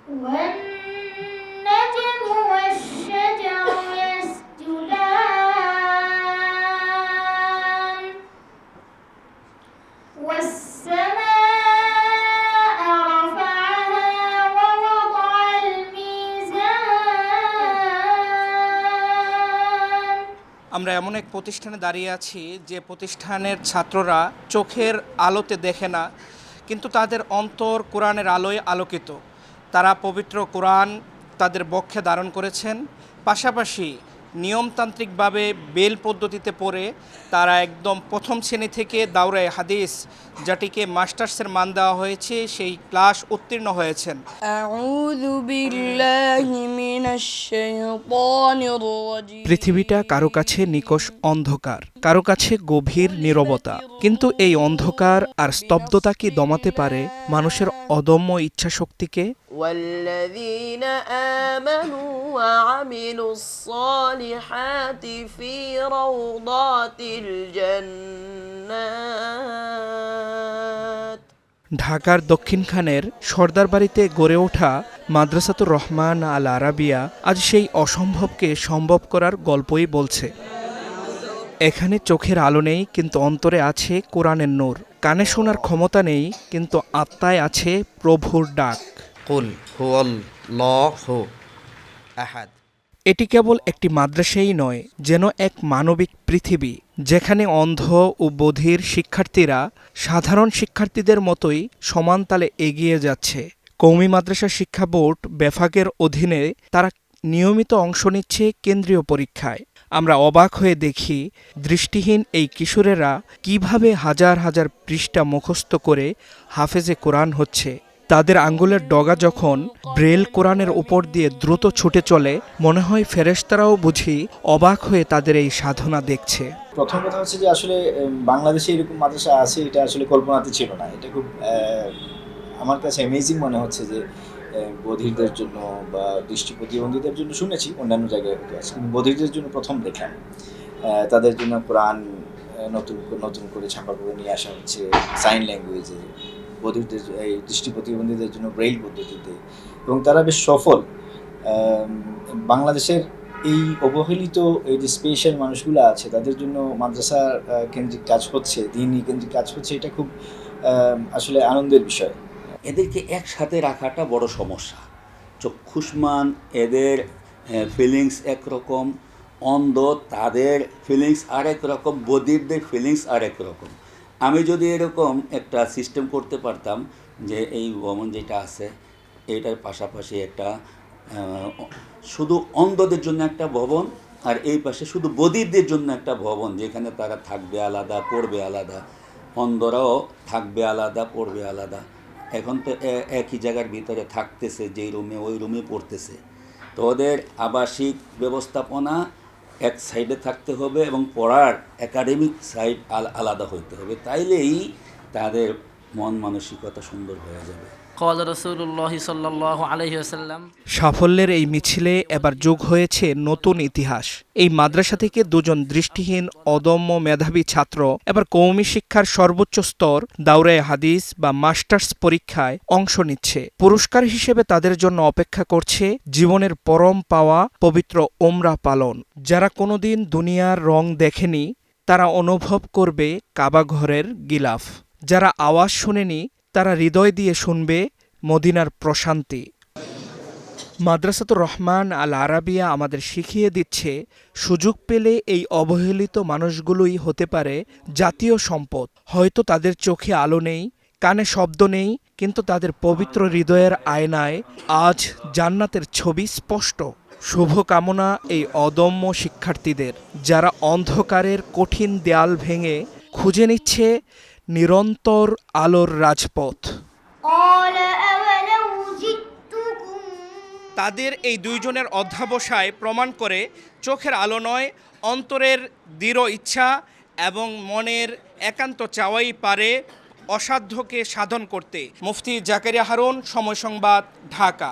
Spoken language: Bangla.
والنجم والشجر يسجدان والسماء رفعها ووضع الميزان। আমরা এমন এক প্রতিষ্ঠানে দাঁড়িয়ে আছি যে প্রতিষ্ঠানের ছাত্ররা চোখের আলোতে দেখে না, কিন্তু তাদের অন্তর কোরআনের আলোয় আলোকিত। তারা পবিত্র কোরআন তাদের বক্ষে ধারণ করেছেন, পাশাপাশি নিয়মতান্ত্রিকভাবে বেল পদ্ধতিতে পড়ে তারা একদম প্রথম শ্রেণী থেকে দাওরায়ে হাদিস, যেটিকে মাস্টার্সের মান দেওয়া হয়েছে, সেই ক্লাস উত্তীর্ণ হয়েছেন। আউযু বিল্লাহি মিনাশ শাইতানির রাজিম। পৃথিবীটা কারো কাছে নিকষ অন্ধকার, কারো কাছে গভীর নীরবতা, কিন্তু এই অন্ধকার আর স্তব্ধতা কি দমাতে পারে মানুষের অদম্য ইচ্ছাশক্তিকে? والذين آمنوا وعملوا الصالحات في روضات الجنات। ঢাকার দক্ষিণখানের সর্দারবাড়িতে গড়ে ওঠা মাদ্রাসাতুর রহমান আল আরাবিয়া আজ সেই অসম্ভবকে সম্ভব করার গল্পই বলছে। এখানে চোখের আলো নেই, কিন্তু অন্তরে আছে কোরআনের নূর। কানে শোনার ক্ষমতা নেই, কিন্তু আত্মায় আছে প্রভুর ডাক। কুল হুয়াল্লাহু আহাদ। এটি কেবল একটি মাদ্রাসাই নয়, যেন এক মানবিক পৃথিবী, যেখানে অন্ধ ও বধির শিক্ষার্থীরা সাধারণ শিক্ষার্থীদের মতোই সমান তালে এগিয়ে যাচ্ছে। কওমি মাদ্রাসা শিক্ষা বোর্ড বেফাকের অধীনে তারা নিয়মিত অংশ নিচ্ছে কেন্দ্রীয় পরীক্ষায়। আমরা অবাক হয়ে দেখি দৃষ্টিহীন এই কিশোরেরা কিভাবে হাজার হাজার পৃষ্ঠা মুখস্থ করে হাফেজে কোরআন হচ্ছে। তাদের আঙ্গুলের ডগা যখন ব্রেল কোরআনের উপর দিয়ে দ্রুত ছুটে চলে, মনে হয় ফেরেশতারাও বুঝি অবাক হয়ে তাদের এই সাধনা দেখছে। প্রথম কথা হচ্ছে যে আসলে বাংলাদেশে এরকম মাদ্রাসা আছে, এটা আসলে কল্পনাতে ছিল না। এটা খুব আমার কাছে অ্যামেজিং মনে হচ্ছে যে বধিরদের জন্য বা দৃষ্টি প্রতিবন্ধীদের জন্য শুনেছি, অন্যান্য জায়গায় হতে আছে, কিন্তু বধিরদের জন্য প্রথম দেখলাম। তাদের জন্য কোরআন নতুন করে ছাপা করে নিয়ে আসা হচ্ছে সাইন ল্যাঙ্গুয়েজে, বধিরদের এই দৃষ্টি প্রতিবন্ধীদের জন্য ব্রেইল পদ্ধতিতে, এবং তারা বেশ সফল। বাংলাদেশের এই অবহেলিত এই যে স্পেশাল মানুষগুলো আছে, তাদের জন্য মাদ্রাসা কেন্দ্রিক কাজ হচ্ছে, দিনই কেন্দ্রিক কাজ হচ্ছে, এটা খুব আসলে আনন্দের বিষয়। এদেরকে একসাথে রাখাটা বড় সমস্যা। চক্ষুষ্মান এদের ফিলিংস একরকম, অন্ধ তাদের ফিলিংস আরেক রকম, বধিরদের ফিলিংস আরেক রকম। আমি যদি এরকম একটা সিস্টেম করতে পারতাম যে এই ভবন যেটা আছে এটার পাশাপাশি একটা শুধু অন্ধদের জন্য একটা ভবন, আর এই পাশে শুধু বধিরদের জন্য একটা ভবন, যেখানে তারা থাকবে আলাদা, পড়বে আলাদা, অন্ধরাও থাকবে আলাদা, পড়বে আলাদা। এখন তো একই জায়গার ভিতরে থাকতেছে, যেই রুমে ওই রুমে পড়তেছে। তো ওদের আবাসিক ব্যবস্থাপনা এক সাইডে থাকতে হবে এবং পড়ার একাডেমিক সাইড আলাদা হইতে হবে, তাইলেই তাদের মন মানসিকতা সুন্দর হয়ে যাবে। قال رسول الله صلى الله عليه وسلم। সাফল্যের এই মিছিলে এবার যোগ হয়েছে নতুন ইতিহাস। এই মাদ্রাসা থেকে দুজন দৃষ্টিহীন অদম্য মেধাবী ছাত্র এবার কওমি শিক্ষার সর্বোচ্চ স্তর দাওরায়ে হাদিস বা মাস্টার্স পরীক্ষায় অংশ নিচ্ছে। পুরস্কার হিসেবে তাদের জন্য অপেক্ষা করছে জীবনের পরম পাওয়া পবিত্র ওমরা পালন। যারা কোনোদিন দুনিয়ার রং দেখেনি, তারা অনুভব করবে কাবা ঘরের গিলাফ। যারা আওয়াজ শোনেনি, তারা হৃদয় দিয়ে শুনবে মদিনার প্রশান্তি। মাদ্রাসাতুর রহমান আল আরাবিয়া আমাদের শিখিয়ে দিচ্ছে, সুযোগ পেলে এই অবহেলিত মানুষগুলোই হতে পারে জাতীয় সম্পদ। হয়তো তাদের চোখে আলো নেই, কানে শব্দ নেই, কিন্তু তাদের পবিত্র হৃদয়ের আয়নায় আজ জান্নাতের ছবি স্পষ্ট। শুভকামনা এই অদম্য শিক্ষার্থীদের, যারা অন্ধকারের কঠিন দেয়াল ভেঙে খুঁজে নিচ্ছে নিরন্তর আলোর রাজপথ। তাদের এই দুইজনের অধ্যাবসায় প্রমাণ করে চোখের আলো নয়, অন্তরের দৃঢ় ইচ্ছা এবং মনের একান্ত চাওয়াই পারে অসাধ্যকে সাধন করতে। মুফতি জাকারিয়া হারুন, সময় সংবাদ, ঢাকা।